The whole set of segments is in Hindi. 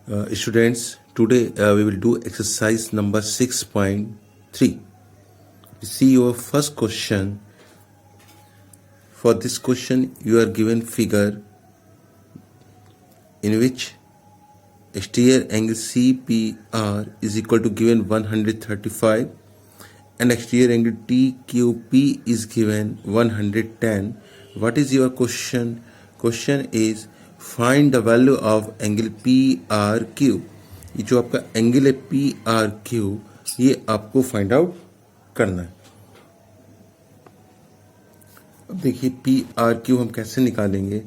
Students, today we will do exercise number 6.3. See your first question. For this question, you are given figure in which exterior angle CPR is equal to given 135 and exterior angle TQP is given 110. What is your question? Question is find the value of angle PRQ. ये जो आपका एंगल है PRQ, ये आपको फाइंड आउट करना है. अब देखिए PRQ हम कैसे निकालेंगे.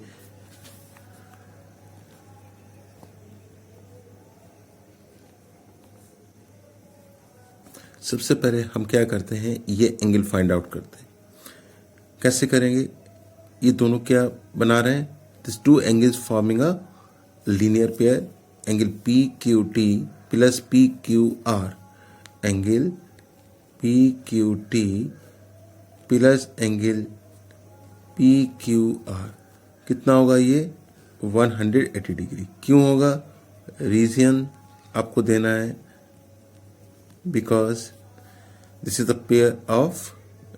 सबसे पहले हम क्या करते हैं, ये एंगल फाइंड आउट करते हैं. कैसे करेंगे? ये दोनों क्या बना रहे हैं? This two angles forming a linear pair. Angle PQT plus PQR. Angle PQT plus angle PQR कितना होगा? ये 180 डिग्री. क्यों होगा? रीजन आपको देना है, because this is the pair of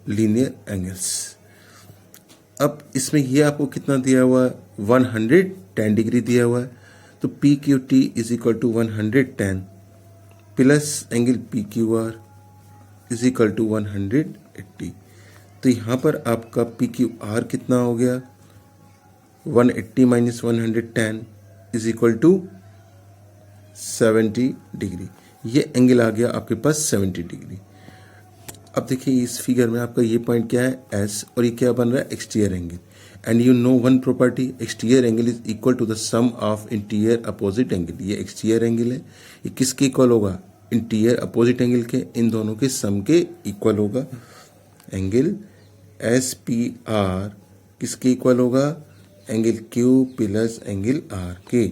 linear angles. अब इसमें ये आपको कितना दिया हुआ है? 110 डिग्री दिया हुआ है. तो PQT is equal to 110 plus angle PQR is equal to 180. तो यहाँ पर आपका PQR कितना हो गया? 180 minus 110 is equal to 70 degree. ये एंगल आ गया आपके पास 70 डिग्री. अब देखिए इस फिगर में आपका ये पॉइंट क्या है? S, और ये क्या बन रहा है? Exterior angle. And you know one property, exterior angle is equal to the sum of interior opposite angle. ये एक्सटीरियर एंगल है, ये किसके इक्वल होगा? इंटीरियर अपोजिट एंगल के. इन दोनों के सम के इक्वल होगा. एंगल SPR किसके इक्वल होगा? Angle Q plus angle R के.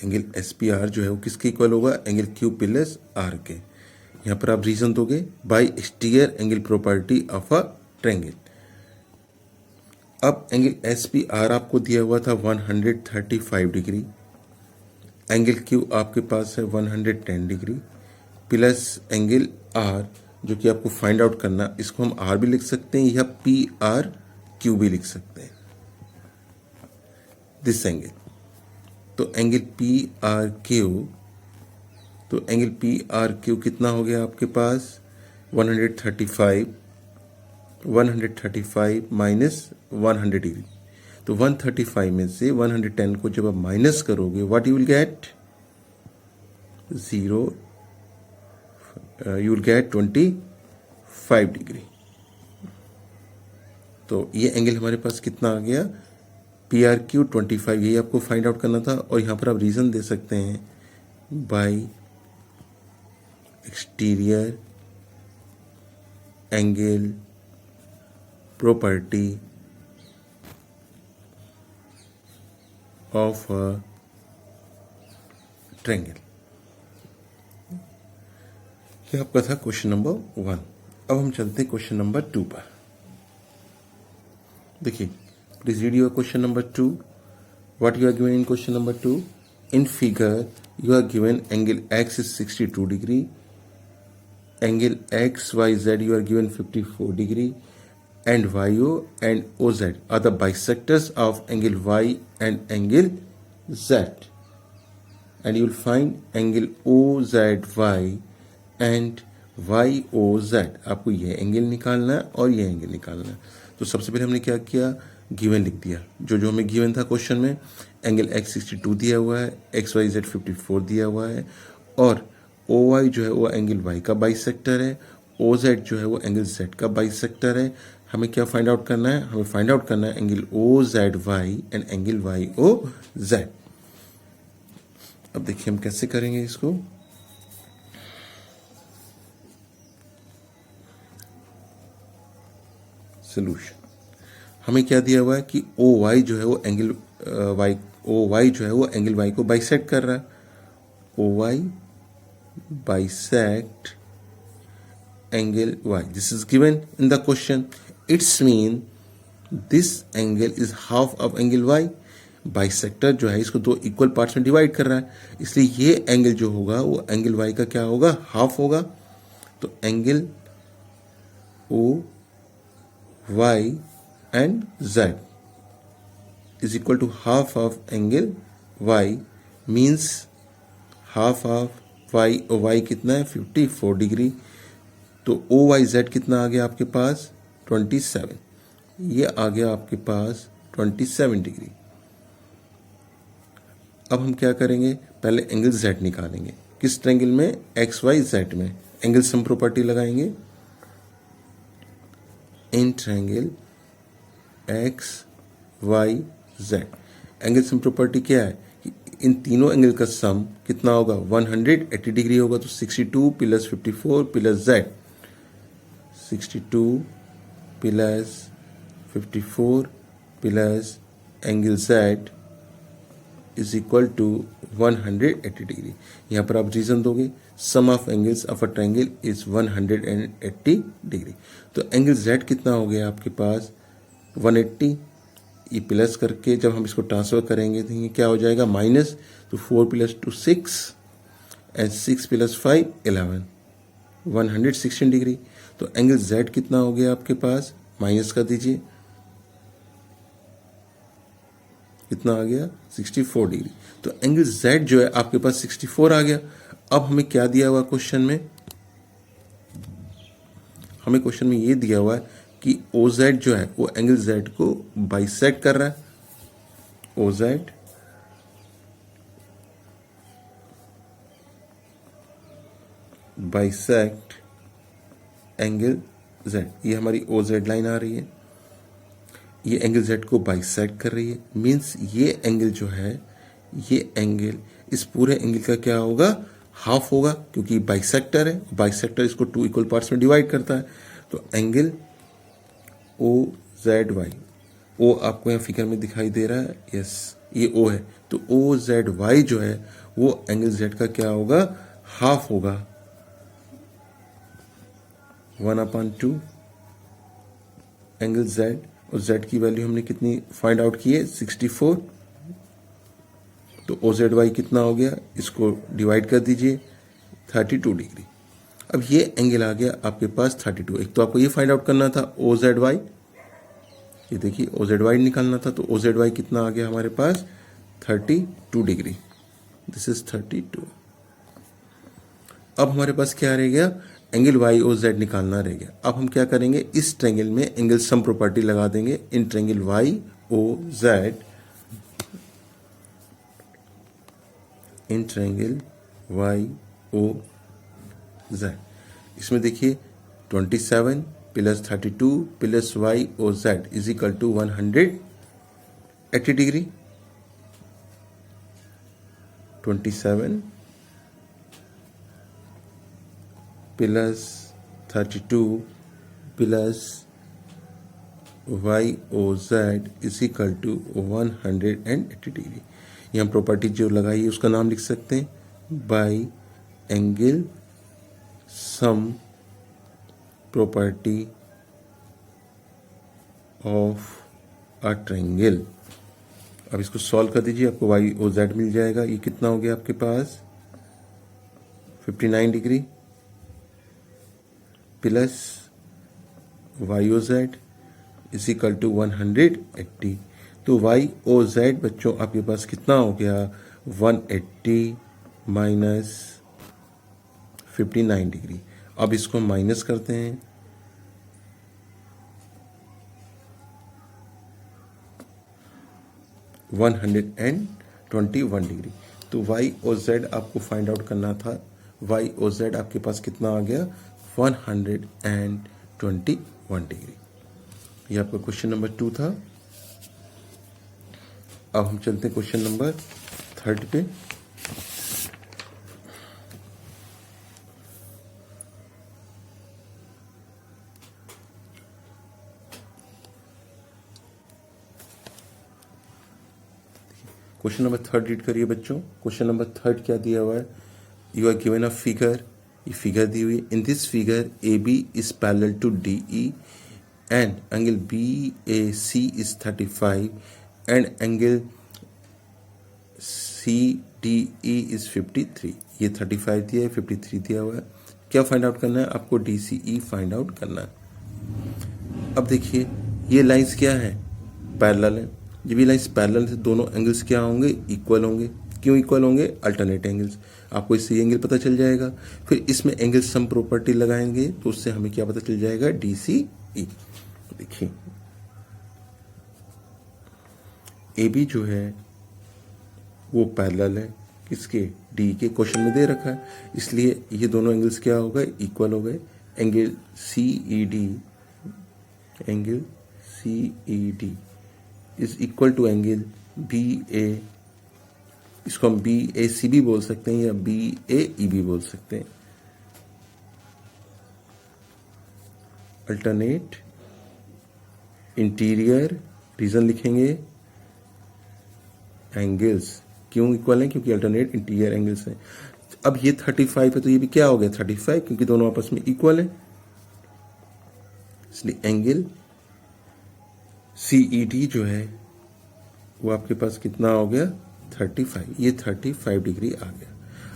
एंगल SPR जो है वो किसके इक्वल होगा? एंगल Q प्लस R के. यहाँ पर आप रीजन दोगे bye exterior angle property of a triangle. अब एंगल SPR आपको दिया हुआ था 135 डिग्री. एंगल Q आपके पास है 110 डिग्री प्लस एंगल R जो कि आपको फाइंड आउट करना. इसको हम R भी लिख सकते हैं या PRQ भी लिख सकते हैं. दिस एंगल, तो एंगल PRQ कितना हो गया आपके पास? 135 माइनस 100 डिग्री. तो 135 में से 110 को जब आप माइनस करोगे, what you will get? 0. You will get 25 degree. तो ये एंगल हमारे पास कितना आ गया? PRQ 25. यही आपको फाइंड आउट करना था. और यहाँ पर आप रीजन दे सकते हैं bye exterior angle property of a triangle. यह आपका था क्वेश्चन नंबर 1. अब हम चलते हैं क्वेश्चन नंबर 2 पर. देखिए, please read your question number 2. What you are given in question number 2? In figure, you are given angle X is 62 degree. Angle XYZ you are given 54 degree. And YO and OZ are the bisectors of angle Y and angle Z. And you will find angle OZY and YOZ. आपको ये एंगल निकालना है और ये एंगल निकालना है. तो सबसे पहले हमने क्या किया? गिवन लिख दिया. जो हमें गिवन था क्वेश्चन में, एंगल X 62 दिया हुआ है, XYZ 54 दिया हुआ है, और OY जो है वो एंगल Y का बाइसेक्टर है, OZ जो है वो एंगल Z का बाइसेक्टर है. हमें क्या फाइंड आउट करना है? हमें फाइंड आउट करना है angle OZY and angle YOZ. अब देखिए हम कैसे करेंगे इसको. सोल्यूशन. हमें क्या दिया हुआ है कि OY जो है वो एंगल OY जो है वो एंगल Y को बाइसेक्ट कर रहा है. OY bisect angle Y. This is given in the question. It's mean this angle is half of angle Y. Bisector जो है इसको दो इक्वल पार्ट्स में डिवाइड कर रहा है, इसलिए ये एंगल जो होगा वो एंगल वाई का क्या होगा, हाफ होगा। तो angle O Y and Z is equal to half of angle Y, means half of Y, और वाई कितना है 54 डिग्री। तो ओ वाई जेड कितना आ गया आपके पास 27, ये आ गया आपके पास 27 डिग्री। अब हम क्या करेंगे, पहले एंगल जेड निकालेंगे। किस ट्रायंगल में, एक्स वाई जेड में। एंगल सम प्रॉपर्टी लगाएंगे। In triangle X Y Z, angle sum property क्या है कि इन तीनों एंगल का सम कितना होगा 180 डिग्री होगा। तो 62 plus 54 plus Z, 62 plus 54 plus angle Z is equal to 180 degree. यहाँ पर आप रीजन दोगे, sum of angles of a triangle is 180 degree. तो एंगल जेड कितना हो गया आपके पास 180, ये प्लस करके जब हम इसको ट्रांसफर करेंगे तो ये क्या हो जाएगा माइनस। तो 4 प्लस 2 6 एंड 6 प्लस 5 11, 116 डिग्री। तो एंगल जेड कितना हो गया आपके पास, माइनस कर दीजिए, कितना आ गया 64 डिग्री। तो एंगल जेड जो है आपके पास 64 आ गया। अब हमें क्या दिया हुआ क्वेश्चन में, हमें क्वेश्चन में ये दिया हुआ है कि ओ जेड जो है वो एंगल जेड को बाइसेक्ट कर रहा है। O Z bisect angle Z, ये हमारी ओ जेड लाइन आ रही है, ये एंगल जेड को बाइसेक्ट कर रही है। मीन्स ये एंगल जो है, ये एंगल इस पूरे एंगल का क्या होगा, हाफ होगा, क्योंकि बाइसेक्टर है, बाइसेक्टर इसको टू इक्वल पार्ट्स में डिवाइड करता है। तो एंगल ओ जेड वाई, ओ आपको यहाँ फिगर में दिखाई दे रहा है, यस ये ओ है। तो ओ जेड वाई जो है वो एंगल जेड का क्या होगा, हाफ होगा, 1/2 एंगल जेड, और जेड की वैल्यू हमने कितनी फाइंड आउट की है 64। तो ओ जेड वाई कितना हो गया, इसको डिवाइड कर दीजिए 32 डिग्री। अब ये एंगल आ गया आपके पास 32। एक तो आपको ये फाइंड आउट करना था ओ जेड वाई, ये देखिए ओ जेड वाई निकालना था। तो ओ जेड वाई कितना आ गया हमारे पास 32 डिग्री, दिस इज 32। अब हमारे पास क्या रह गया, एंगल वाई ओ जेड निकालना रह गया। अब हम क्या करेंगे, इस ट्रायंगल में एंगल सम प्रॉपर्टी लगा देंगे। In triangle Y O Z, in triangle Y O Z, इसमें देखिए 27 plus 32 plus Y O Z is equal to 180 degree. 27 plus 32 plus Y O Z is equal to 180 degree. यहाँ प्रॉपर्टी जो लगाई है उसका नाम लिख सकते हैं by angle sum property of a triangle. अब इसको सॉल्व कर दीजिए, आपको वाई ओ जेड मिल जाएगा। ये कितना हो गया आपके पास 59 degree plus Y O Z is equal to 180। तो वाई ओ जेड बच्चों आपके पास कितना हो गया 180 माइनस 59 डिग्री। अब इसको माइनस करते हैं, वन 121 डिग्री। तो वाई ओ जेड आपको फाइंड आउट करना था। वाई ओ जेड आपके पास कितना आ गया 121 डिग्री। ये आपका क्वेश्चन नंबर 2 था। अब हम चलते हैं क्वेश्चन नंबर 3 पे। क्वेश्चन नंबर 3 रीड करिए बच्चों। क्वेश्चन नंबर 3 क्या दिया हुआ है, you are given a figure, ये फिगर दी हुई। In this figure A B is parallel to D E and angle B A C is 35 and angle C D E is 53, ये 35 दिया है, 53 दिया हुआ है। क्या फाइंड आउट करना है आपको? D C E find out करना है। अब देखिए ये लाइंस क्या है? पैरेलल है। जब ये लाइंस पैरेलल है दोनों एंगल्स क्या होंगे? इक्वल होंगे। क्यों इक्वल होंगे? Alternate angles. आपको इससे ये एंगल पता चल जाएगा। फिर इसमें एंगल सम प्रॉपर्टी लगाएंगे तो उससे हमें क्या पता चल जाएगा? डी सी ई। देखिए ए बी जो है वो पैरेलल है किसके? डी के। क्वेश्चन में दे रखा है, इसलिए ये दोनों एंगल्स क्या हो गए? इक्वल हो गए। Angle C E D, angle C E D is equal to angle B A, इसको हम बी ए सी भी बोल सकते हैं या बी ए ई भी बोल सकते हैं। अल्टरनेट इंटीरियर, रीजन लिखेंगे एंगल्स। क्यों इक्वल है? क्योंकि अल्टरनेट इंटीरियर एंगल्स हैं। अब ये 35 है तो ये भी क्या हो गया? 35, क्योंकि दोनों आपस में इक्वल है। इसलिए एंगल सीईडी जो है वो आपके पास कितना हो गया? 35। ये 35 डिग्री आ गया।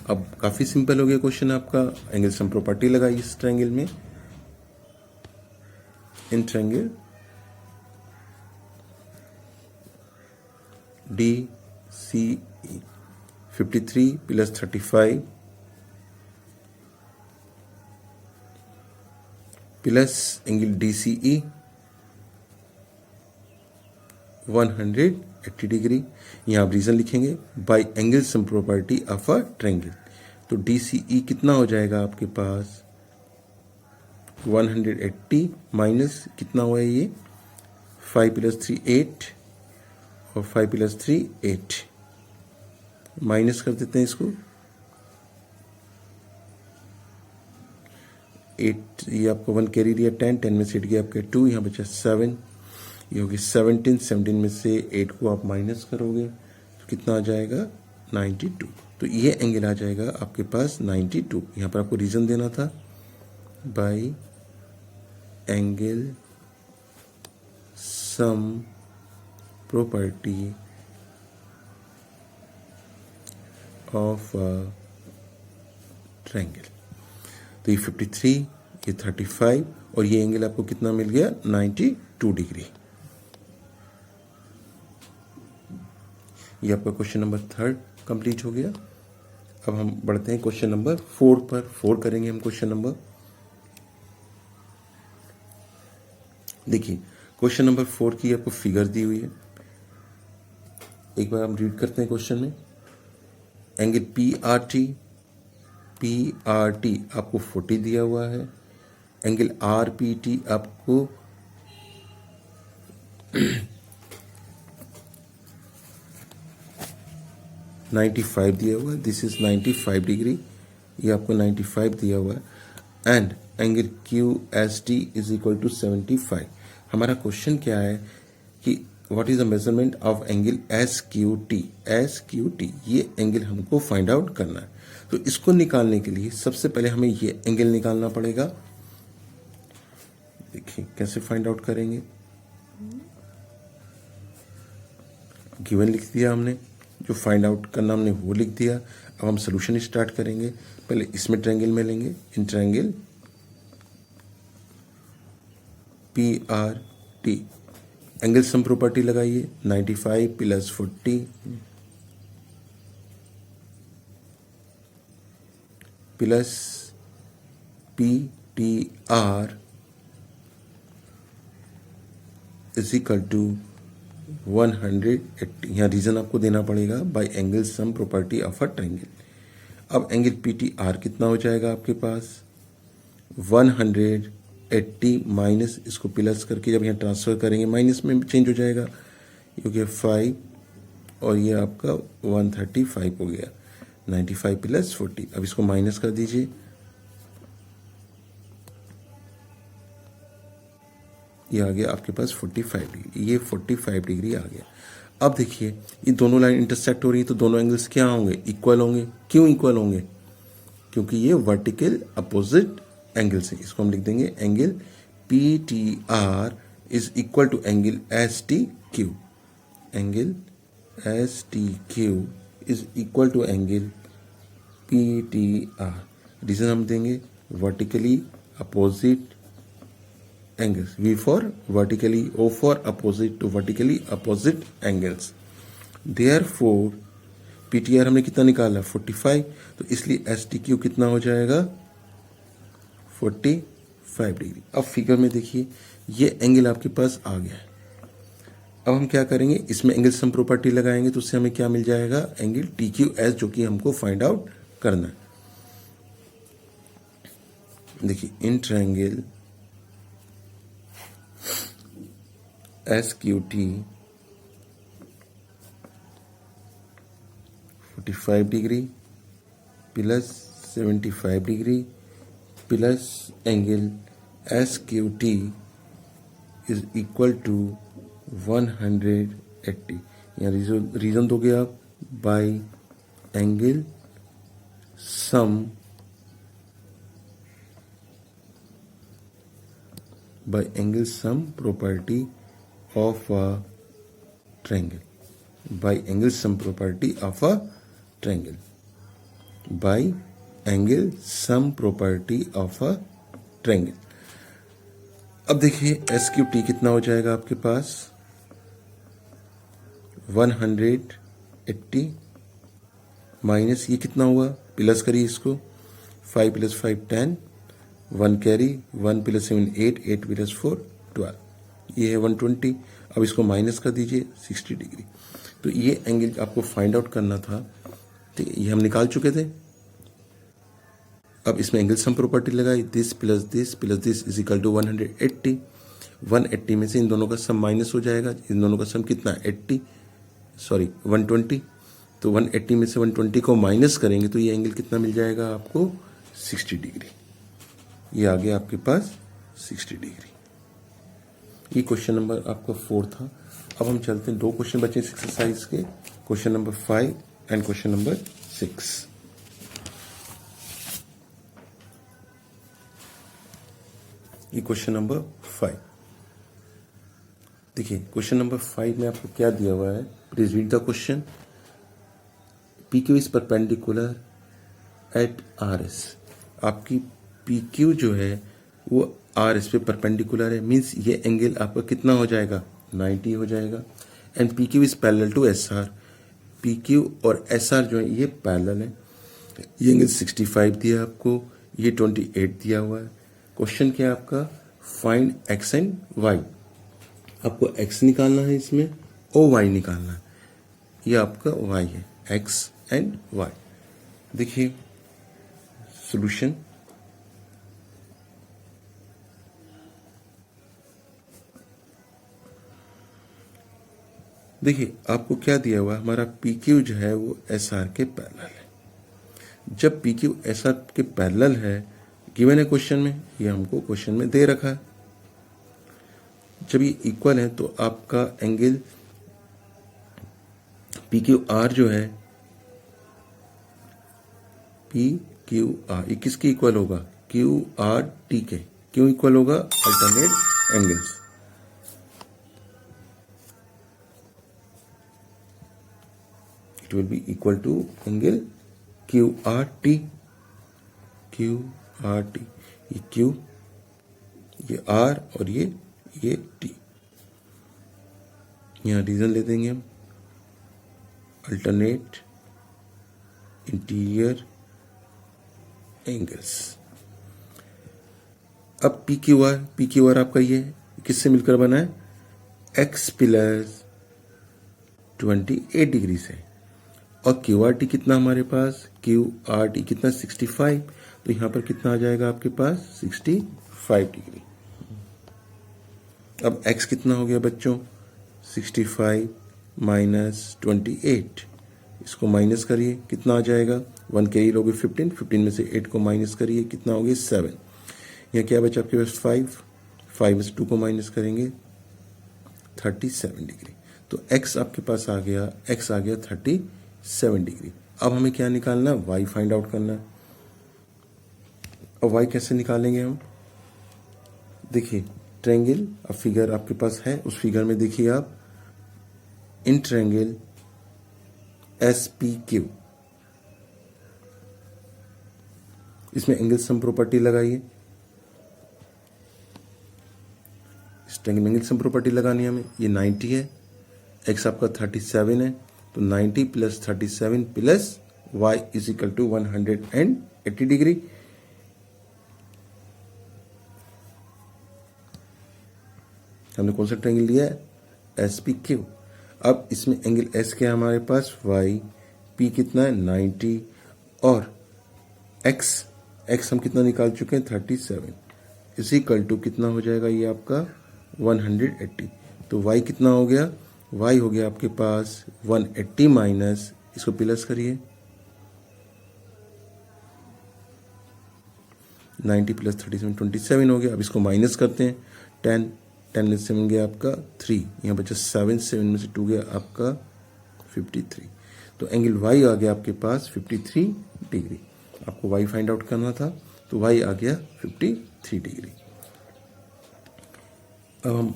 अब काफी सिंपल हो गया क्वेश्चन आपका। एंगल सम प्रॉपर्टी लगाई इस ट्रायंगल में। In triangle D C E 53 plus 35 plus angle D C E 180 degree. यहां आप रीजन लिखेंगे by angle sum property of a triangle. तो डी सी ई कितना हो जाएगा आपके पास? 180 माइनस कितना हुआ है ये? 5 प्लस 3 8 और 5 प्लस 3 8। माइनस कर देते हैं इसको। 8 ये आपको 1 कैरी दिया, 10 में से 8 गया आपके 2, यहाँ बचा 7। ये होगी 17 में से 8 को आप माइनस करोगे तो कितना आ जाएगा? 92। तो ये एंगल आ जाएगा आपके पास 92। यहाँ पर आपको रीजन देना था bye angle sum property of triangle. तो ये 53, ये 35 और ये एंगल आपको कितना मिल गया? 92 डिग्री। ये आपका क्वेश्चन नंबर 3 कंप्लीट हो गया। अब हम बढ़ते हैं क्वेश्चन नंबर 4 पर। 4 करेंगे हम क्वेश्चन नंबर। देखिए क्वेश्चन नंबर 4 की आपको फिगर दी हुई है। एक बार हम रीड करते हैं क्वेश्चन में। एंगल पी आर टी आपको 40 दिया हुआ है। एंगल आर पी टी आपको 95 दिया हुआ है। This is 95 degree. ये आपको 95 दिया हुआ है। And angle Q S T is equal to 75। हमारा क्वेश्चन क्या है कि what is the measurement of angle S Q T? S Q T ये एंगल हमको फाइंड आउट करना है। तो इसको निकालने के लिए सबसे पहले हमें ये एंगल निकालना पड़ेगा। देखिए कैसे फाइंड आउट करेंगे। गिवन लिख दिया हमने, जो फाइंड आउट करना हमने वो लिख दिया। अब हम सोल्यूशन स्टार्ट करेंगे। पहले इसमें ट्रायंगल में लेंगे। In triangle P R T angle sum property लगाइए। 95 plus 40 plus P T R is equal to 180। यहाँ रीजन आपको देना पड़ेगा by angle sum property of a triangle. अब एंगल पी टी आर कितना हो जाएगा आपके पास? 180 माइनस इसको प्लस करके जब यहाँ ट्रांसफर करेंगे माइनस में चेंज हो जाएगा। ये हो गया 5 और ये आपका 135 हो गया। 95 प्लस 40। अब इसको माइनस कर दीजिए। ये आ गया आपके पास 45 डिग्री। ये 45 डिग्री आ गया। अब देखिए ये दोनों लाइन इंटरसेक्ट हो रही है तो दोनों एंगल्स क्या होंगे? इक्वल होंगे। क्यों इक्वल होंगे? क्योंकि ये वर्टिकल अपोजिट एंगल्स है। इसको हम लिख देंगे angle P T R is equal to angle S T Q. Angle S T Q is equal to angle P T R. Reason हम देंगे vertically opposite angles, V for vertically, O for opposite to vertically opposite angles. Therefore PTR हमने कितना निकाला 45, तो इसलिए STQ कितना हो जाएगा 45 डिग्री। अब फिगर में देखिए ये एंगल आपके पास आ गया है। अब हम क्या करेंगे, इसमें एंगल सम प्रॉपर्टी लगाएंगे तो उससे हमें क्या मिल जाएगा, एंगल TQS, जो कि हमको फाइंड आउट करना है। देखिए in triangle SQT 45 degree plus 75 degree plus angle SQT is equal to 180। यहाँ रीजन दोगे आप by angle sum property of a triangle, by angle sum property of a triangle, by angle sum property of a triangle। अब देखिए SQT कितना हो जाएगा आपके पास 180 माइनस ये कितना हुआ, प्लस करिए इसको, 5 + 5 10, 1 कैरी, 1 + 7 8, 8 + 4 12, ये है 120। अब इसको माइनस कर दीजिए 60 डिग्री। तो ये एंगल आपको फाइंड आउट करना था, ठीक है, ये हम निकाल चुके थे। अब इसमें एंगल सम प्रॉपर्टी लगाई, this plus this plus this is equal to 180। 180 में से इन दोनों का सम माइनस हो जाएगा, इन दोनों का सम कितना 120। तो 180 में से 120 को माइनस करेंगे तो ये एंगल कितना मिल जाएगा आपको 60 डिग्री। ये आ गया आपके पास 60 डिग्री। ये क्वेश्चन नंबर आपका 4 था। अब हम चलते हैं, 2 क्वेश्चन बचे इस एक्सरसाइज के, question number 5 and question number 6। ये क्वेश्चन नंबर 5। देखिए क्वेश्चन नंबर 5 में आपको क्या दिया हुआ है, please read the question. PQ is perpendicular eight RS। आपकी PQ जो है वो RS पे परपेंडिकुलर है, मीन्स ये एंगल आपका कितना हो जाएगा 90 हो जाएगा। And PQ is parallel to SR। PQ और SR जो है ये पैरेलल है। ये एंगल 65 दिया आपको, ये 28 दिया हुआ है। क्वेश्चन क्या है आपका, फाइंड X एंड Y। आपको X निकालना है इसमें और Y निकालना है। ये आपका Y है, X एंड Y। देखिए सॉल्यूशन, देखिए आपको क्या दिया हुआ है, हमारा PQ जो है वो SR के पैरेलल है। जब PQ SR के पैरेलल है, गिवन है क्वेश्चन में, ये हमको क्वेश्चन में दे रखा है। जब ये इक्वल है तो आपका एंगल PQR जो है, PQR ये किसके इक्वल होगा, QRT के। क्यों इक्वल होगा, alternate angles. It will be equal to angle QRT। ये Q, ये R और ये T। यहां रीजन ले देंगे हम, अल्टरनेट इंटीरियर एंगल्स। अब PQR आपका ये किससे मिलकर बना है, X + 28 डिग्री से। और QRT कितना हमारे पास, QRT कितना 65, तो यहां पर कितना आ जाएगा आपके पास 65 डिग्री। अब X कितना हो गया बच्चों, 65 माइनस 28, इसको माइनस करिए कितना आ जाएगा, 1 कैरी लोगे 15, 15 में से 8 को माइनस करिए कितना हो गया 7। यहाँ क्या बचा आपके पास 5 में से 2 को माइनस करेंगे 37 डिग्री। तो X आपके पास आ गया, X आ गया 37 डिग्री। अब हमें क्या निकालना, Y फाइंड आउट करना है। अब Y कैसे निकालेंगे हम, देखिए ट्रायंगल, अब फिगर आपके पास है, उस फिगर में देखिए आप, in triangle S P Q. इसमें एंगल सम प्रॉपर्टी लगाइए। इस ट्रायंगल में एंगल सम प्रॉपर्टी लगानी है हमें। ये 90 है, एक्स आपका 37 है, तो 90 plus 37 plus y is equal to 180 degree. हमने कौन सा ट्रायंगल लिया है? S P Q. अब इसमें एंगल एस क्या है हमारे पास? y, p कितना है? 90, और x हम कितना निकाल चुके हैं? 37 इज इक्वल टू कितना हो जाएगा ये आपका? 180। तो y कितना हो गया? y हो गया आपके पास 180 माइनस, इसको प्लस करिए, 90 प्लस 37 27 हो गया। अब इसको माइनस करते हैं, 10 में 7 गया आपका 3, यहाँ बचा 7 में से 2 गया आपका 53। तो एंगल y आ गया आपके पास 53 डिग्री। आपको y फाइंड आउट करना था, तो y आ गया 53 डिग्री। अब हम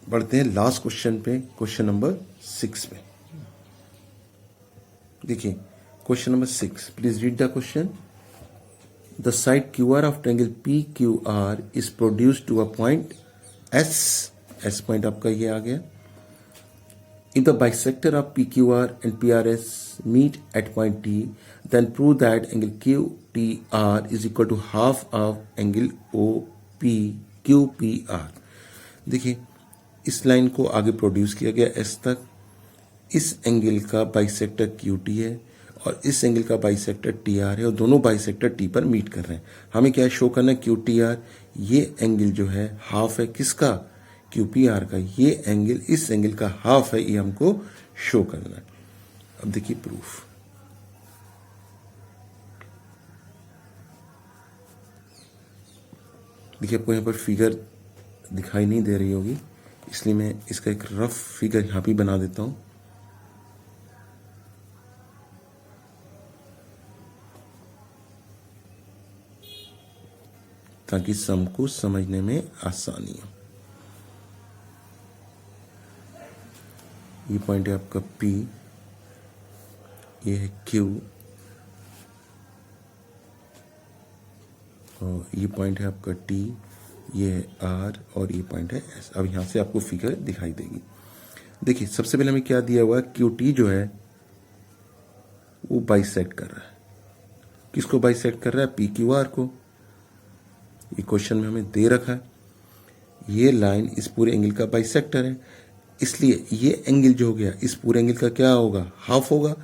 बढ़ते हैं लास्ट क्वेश्चन पे, क्वेश्चन नंबर 6 पे। देखिए question number 6, please read the question. The side QR of triangle PQR is produced to a point S point आपका ये आ गया। If the bisector of PQR and PRS meet at point T, then prove that angle QTR is equal to half of angle OPQPR। देखिए इस लाइन को आगे प्रोड्यूस किया गया S तक। इस एंगल का बाइसेक्टर QT है और इस एंगल का बाइसेक्टर TR है, और दोनों बाइसेक्टर T पर मीट कर रहे हैं। हमें क्या शो करना है? QTR, ये एंगल जो है हाफ है किसका? QPR का। ये एंगल इस एंगल का हाफ है, ये हमको शो करना है। अब देखिए प्रूफ। देखिए आपको यहाँ पर फिगर दिखाई नहीं दे रही होगी, इसलिए मैं इसका एक रफ फिगर यहाँ भी बना देता हूँ। ताकि सम को समझने में आसानी हो। ये पॉइंट है आपका P, ये है Q, और ये पॉइंट है आपका T, ये है R, और ये पॉइंट है S। अब यहाँ से आपको फिगर दिखाई देगी। देखिए सबसे पहले हमें क्या दिया हुआ है? QT जो है वो बाइसेक्ट कर रहा है। किसको बाइसेक्ट कर रहा है? PQR को। ये क्वेश्चन में हमें दे रखा है। ये लाइन इस पूरे एंगल का बाइसेक्टर है, इसलिए ये एंगल जो हो गया इस पूरे एंगल का क्या होगा? हाफ होगा।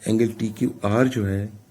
एंगल TQR जो है